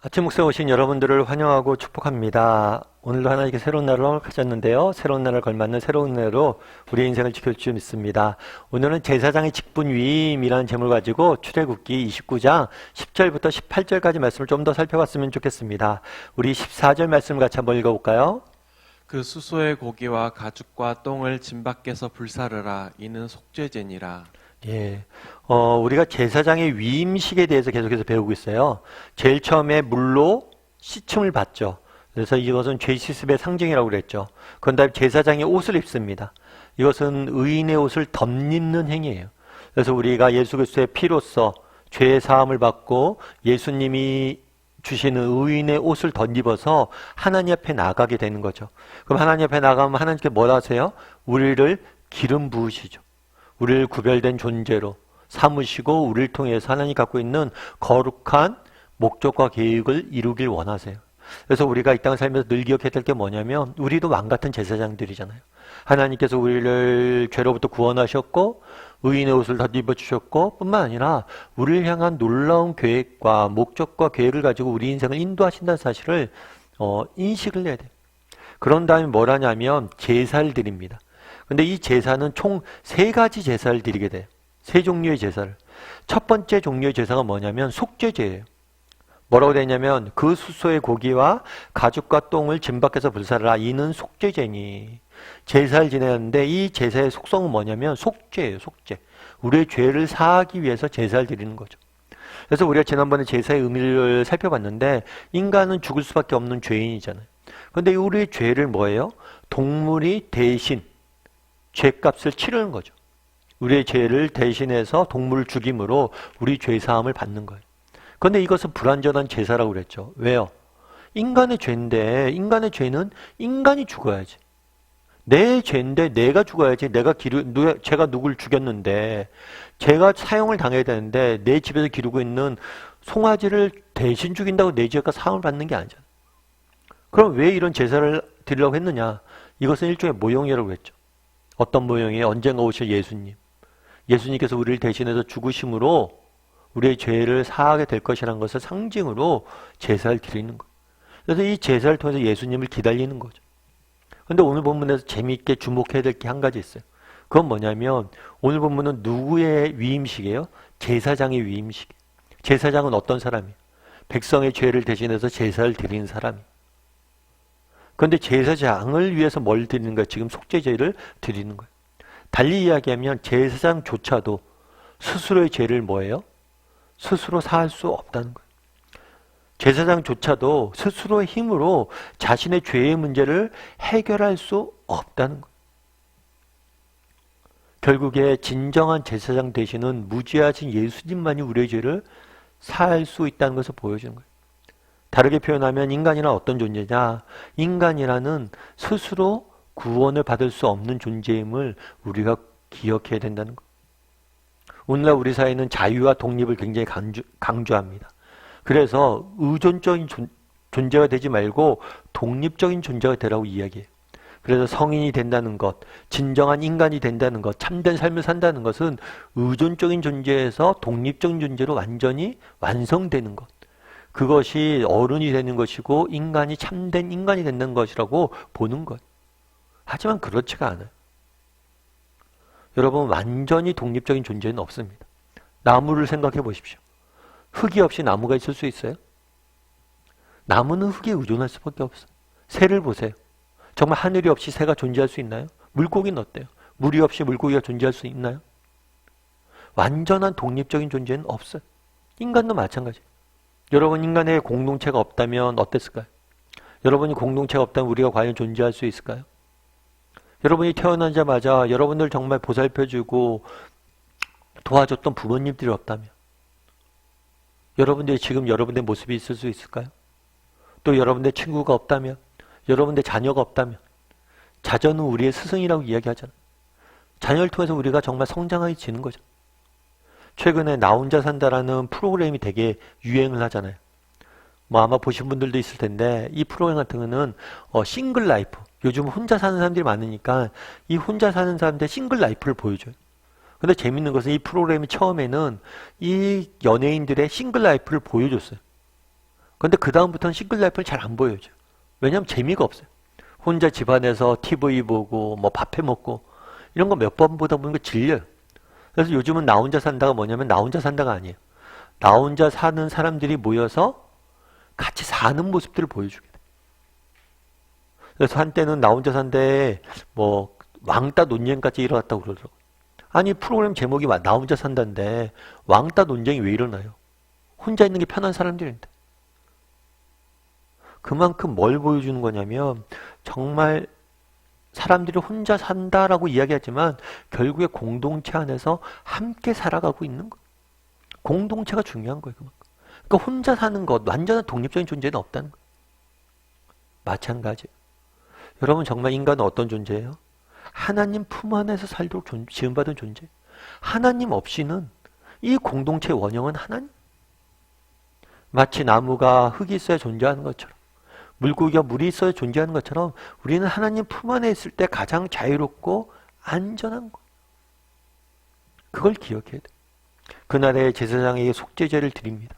아침 목소에 오신 여러분들을 환영하고 축복합니다. 오늘도 하나님께 새로운 날을 가졌는데요. 새로운 날을 걸맞는 새로운 날로 우리의 인생을 지킬 줄 믿습니다. 오늘은 제사장의 직분 위임이라는 제목을 가지고 출애굽기 29장 10절부터 18절까지 말씀을 좀 더 살펴봤으면 좋겠습니다. 우리 14절 말씀을 같이 한번 읽어볼까요? 그 수소의 고기와 가죽과 똥을 진 밖에서 불사르라. 이는 속죄제니라. 예, 우리가 제사장의 위임식에 대해서 계속해서 배우고 있어요. 제일 처음에 물로 씻음을 받죠. 그래서 이것은 죄 씻음의 상징이라고 그랬죠. 그런 다음에 제사장이 옷을 입습니다. 이것은 의인의 옷을 덧입는 행위예요. 그래서 우리가 예수 그리스도의 피로써 죄의 사함을 받고 예수님이 주시는 의인의 옷을 덧입어서 하나님 앞에 나가게 되는 거죠. 그럼 하나님 앞에 나가면 하나님께 뭘 하세요? 우리를 기름 부으시죠. 우리를 구별된 존재로 삼으시고 우리를 통해서 하나님이 갖고 있는 거룩한 목적과 계획을 이루길 원하세요. 그래서 우리가 이 땅을 살면서 늘 기억해야 될 게 뭐냐면 우리도 왕 같은 제사장들이잖아요. 하나님께서 우리를 죄로부터 구원하셨고 의인의 옷을 덧입어 주셨고 뿐만 아니라 우리를 향한 놀라운 계획과 목적과 계획을 가지고 우리 인생을 인도하신다는 사실을 인식을 해야 돼요. 그런 다음에 뭘 하냐면 제사를 드립니다. 근데 이 제사는 총 3가지 제사를 드리게 돼요. 3종류의 제사를. 첫 번째 종류의 제사가 뭐냐면 속죄제예요. 뭐라고 되냐면 그 수소의 고기와 가죽과 똥을 진 밖에서 불사르라. 이는 속죄제니. 제사를 지내는데 이 제사의 속성은 뭐냐면 속죄예요. 속죄. 우리의 죄를 사하기 위해서 제사를 드리는 거죠. 그래서 우리가 지난번에 제사의 의미를 살펴봤는데 인간은 죽을 수밖에 없는 죄인이잖아요. 그런데 우리의 죄를 뭐예요? 동물이 대신 죄값을 치르는 거죠. 우리의 죄를 대신해서 동물을 죽임으로 우리 죄사함을 받는 거예요. 그런데 이것은 불완전한 제사라고 그랬죠. 왜요? 인간의 죄인데 인간의 죄는 인간이 죽어야지. 내 죄인데 내가 죽어야지. 제가 누굴 죽였는데 제가 사형을 당해야 되는데 내 집에서 기르고 있는 송아지를 대신 죽인다고 내 죄가 사함을 받는 게 아니잖아요. 그럼 왜 이런 제사를 드리려고 했느냐? 이것은 일종의 모형이라고 했죠. 어떤 모형이에요? 언젠가 오실 예수님. 예수님께서 우리를 대신해서 죽으심으로 우리의 죄를 사하게 될 것이라는 것을 상징으로 제사를 드리는 거예요. 그래서 이 제사를 통해서 예수님을 기다리는 거죠. 그런데 오늘 본문에서 재미있게 주목해야 될 게 한 가지 있어요. 그건 뭐냐면 오늘 본문은 누구의 위임식이에요? 제사장의 위임식. 제사장은 어떤 사람이에요? 백성의 죄를 대신해서 제사를 드리는 사람이에요. 그런데 제사장을 위해서 뭘 드리는 거예요? 지금 속죄제를 드리는 거예요. 달리 이야기하면 제사장조차도 스스로의 죄를 뭐예요? 스스로 사할 수 없다는 거예요. 제사장조차도 스스로의 힘으로 자신의 죄의 문제를 해결할 수 없다는 거예요. 결국에 진정한 제사장 되시는 무지하신 예수님만이 우리의 죄를 사할 수 있다는 것을 보여주는 거예요. 다르게 표현하면 인간이란 어떤 존재냐? 인간이라는 스스로 구원을 받을 수 없는 존재임을 우리가 기억해야 된다는 것. 오늘날 우리 사회는 자유와 독립을 굉장히 강조합니다. 그래서 의존적인 존재가 되지 말고 독립적인 존재가 되라고 이야기해요. 그래서 성인이 된다는 것, 진정한 인간이 된다는 것, 참된 삶을 산다는 것은 의존적인 존재에서 독립적인 존재로 완전히 완성되는 것. 그것이 어른이 되는 것이고 인간이 참된 인간이 되는 것이라고 보는 것. 하지만 그렇지가 않아요. 여러분 완전히 독립적인 존재는 없습니다. 나무를 생각해 보십시오. 흙이 없이 나무가 있을 수 있어요? 나무는 흙에 의존할 수밖에 없어요. 새를 보세요. 정말 하늘이 없이 새가 존재할 수 있나요? 물고기는 어때요? 물이 없이 물고기가 존재할 수 있나요? 완전한 독립적인 존재는 없어요. 인간도 마찬가지예요. 여러분 인간의 공동체가 없다면 어땠을까요? 여러분이 공동체가 없다면 우리가 과연 존재할 수 있을까요? 여러분이 태어나자마자 여러분들 정말 보살펴주고 도와줬던 부모님들이 없다면 여러분들이 지금 여러분의 모습이 있을 수 있을까요? 또 여러분의 친구가 없다면 여러분의 자녀가 없다면 자녀는 우리의 스승이라고 이야기하잖아요. 자녀를 통해서 우리가 정말 성장해지는 거죠. 최근에 나 혼자 산다라는 프로그램이 되게 유행을 하잖아요. 뭐 아마 보신 분들도 있을 텐데 이 프로그램 같은 거는 싱글 라이프. 요즘 혼자 사는 사람들이 많으니까 이 혼자 사는 사람들의 싱글 라이프를 보여줘요. 근데 재밌는 것은 이 프로그램이 처음에는 이 연예인들의 싱글 라이프를 보여줬어요. 근데 그 다음부터는 싱글 라이프를 잘 안 보여줘요. 왜냐하면 재미가 없어요. 혼자 집안에서 TV 보고 뭐 밥해 먹고 이런 거 몇 번 보다 보니까 질려요. 그래서 요즘은 나 혼자 산다가 뭐냐면 나 혼자 산다가 아니에요. 나 혼자 사는 사람들이 모여서 같이 사는 모습들을 보여주게 돼요. 그래서 한때는 나 혼자 산데 뭐 왕따 논쟁까지 일어났다고 그러더라고요. 아니 프로그램 제목이 나 혼자 산다는데 왕따 논쟁이 왜 일어나요? 혼자 있는 게 편한 사람들인데. 그만큼 뭘 보여주는 거냐면 정말 사람들이 혼자 산다라고 이야기하지만 결국에 공동체 안에서 함께 살아가고 있는 거예요. 공동체가 중요한 거예요. 그만큼. 그러니까 혼자 사는 것, 완전한 독립적인 존재는 없다는 거예요. 마찬가지예요. 여러분 정말 인간은 어떤 존재예요? 하나님 품 안에서 살도록 지음받은 존재. 하나님 없이는 이 공동체의 원형은 하나님. 마치 나무가 흙이 있어야 존재하는 것처럼 물고기가 물이 있어야 존재하는 것처럼 우리는 하나님 품 안에 있을 때 가장 자유롭고 안전한 것. 그걸 기억해야 돼. 그날에 제사장에게 속죄제를 드립니다.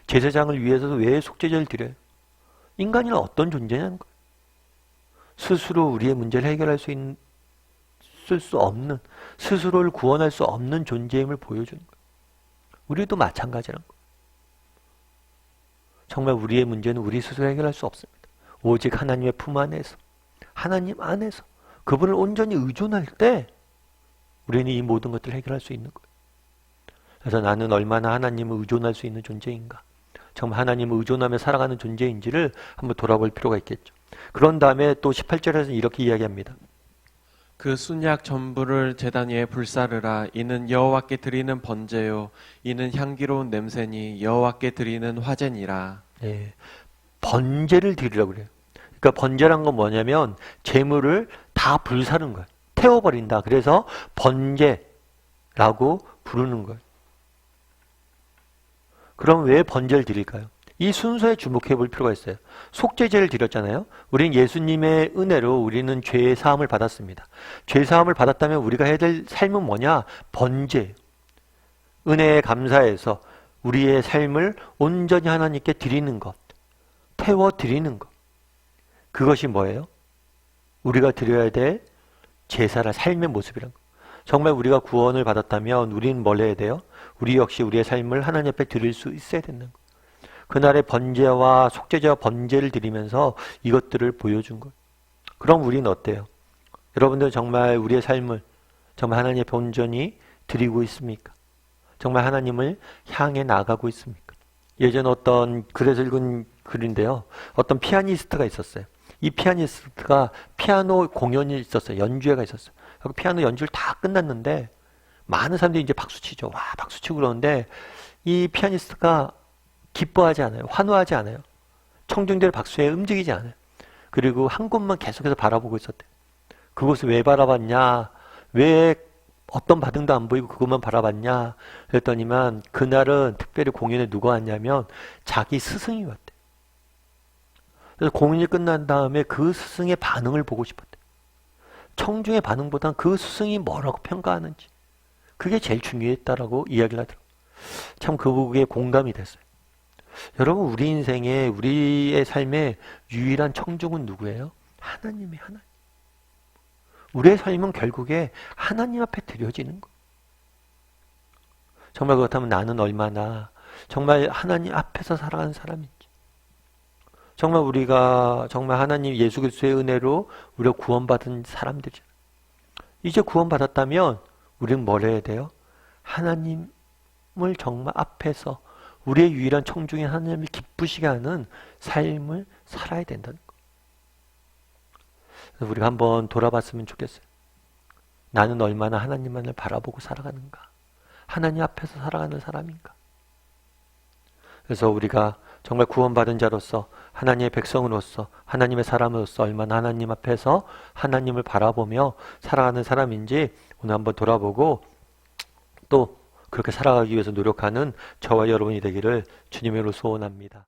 제사장을 위해서도 왜 속죄제를 드려요? 인간이란 어떤 존재냐는 거예요. 스스로 우리의 문제를 해결할 수 없는, 스스로를 구원할 수 없는 존재임을 보여주는 거예요. 우리도 마찬가지란 거예요. 정말 우리의 문제는 우리 스스로 해결할 수 없습니다. 오직 하나님의 품 안에서, 하나님 안에서 그분을 온전히 의존할 때 우리는 이 모든 것들을 해결할 수 있는 거예요. 그래서 나는 얼마나 하나님을 의존할 수 있는 존재인가, 정말 하나님을 의존하며 살아가는 존재인지를 한번 돌아볼 필요가 있겠죠. 그런 다음에 또 18절에서 이렇게 이야기합니다. 그 순약 전부를 제단 위에 불사르라. 이는 여호와께 드리는 번제요 이는 향기로운 냄새니 여호와께 드리는 화제니라. 예, 번제를 드리라고 그래요. 그러니까 번제란 건 뭐냐면 재물을 다 불사른 거예요. 태워버린다. 그래서 번제라고 부르는 거예요. 그럼 왜 번제를 드릴까요? 이 순서에 주목해 볼 필요가 있어요. 속죄제를 드렸잖아요. 우리는 예수님의 은혜로 우리는 죄의 사함을 받았습니다. 죄 사함을 받았다면 우리가 해야 될 삶은 뭐냐? 번제. 은혜에 감사해서 우리의 삶을 온전히 하나님께 드리는 것. 태워 드리는 것. 그것이 뭐예요? 우리가 드려야 될 제사라, 삶의 모습이란 것. 정말 우리가 구원을 받았다면 우리는 뭘 해야 돼요? 우리 역시 우리의 삶을 하나님 앞에 드릴 수 있어야 된다는 것. 그날의 번제와 속죄제와 번제를 드리면서 이것들을 보여준 거예요. 그럼 우리는 어때요? 여러분들 정말 우리의 삶을 정말 하나님 앞에 온전히 드리고 있습니까? 정말 하나님을 향해 나가고 있습니까? 예전 어떤 글에서 읽은 글인데요. 어떤 피아니스트가 있었어요. 이 피아니스트가 피아노 공연이 있었어요. 연주회가 있었어요. 그 피아노 연주를 다 끝났는데 많은 사람들이 이제 박수치죠. 와, 박수치고 그러는데 이 피아니스트가 기뻐하지 않아요. 환호하지 않아요. 청중들의 박수에 움직이지 않아요. 그리고 한 곳만 계속해서 바라보고 있었대요. 그곳을 왜 바라봤냐? 왜 어떤 반응도 안 보이고 그것만 바라봤냐? 그랬더니만 그날은 특별히 공연에 누가 왔냐면 자기 스승이 왔대. 그래서 공연이 끝난 다음에 그 스승의 반응을 보고 싶었대. 청중의 반응보단 그 스승이 뭐라고 평가하는지 그게 제일 중요했다라고 이야기를 하더라고요. 참 그게 공감이 됐어요. 여러분 우리 인생에 우리의 삶에 유일한 청중은 누구예요? 하나님의 하나님. 우리의 삶은 결국에 하나님 앞에 드려지는 거예요. 정말 그렇다면 나는 얼마나 정말 하나님 앞에서 살아가는 사람인지, 정말 우리가 정말 하나님 예수 그리스도의 은혜로 우리가 구원받은 사람들이죠. 이제 구원받았다면 우리는 뭘 해야 돼요? 하나님을 정말 앞에서 우리의 유일한 청중인 하나님을 기쁘시게 하는 삶을 살아야 된다는 거. 그래서 우리가 한번 돌아봤으면 좋겠어요. 나는 얼마나 하나님만을 바라보고 살아가는가? 하나님 앞에서 살아가는 사람인가? 그래서 우리가 정말 구원받은 자로서 하나님의 백성으로서 하나님의 사람으로서 얼마나 하나님 앞에서 하나님을 바라보며 살아가는 사람인지 오늘 한번 돌아보고 또 그렇게 살아가기 위해서 노력하는 저와 여러분이 되기를 주님으로 소원합니다.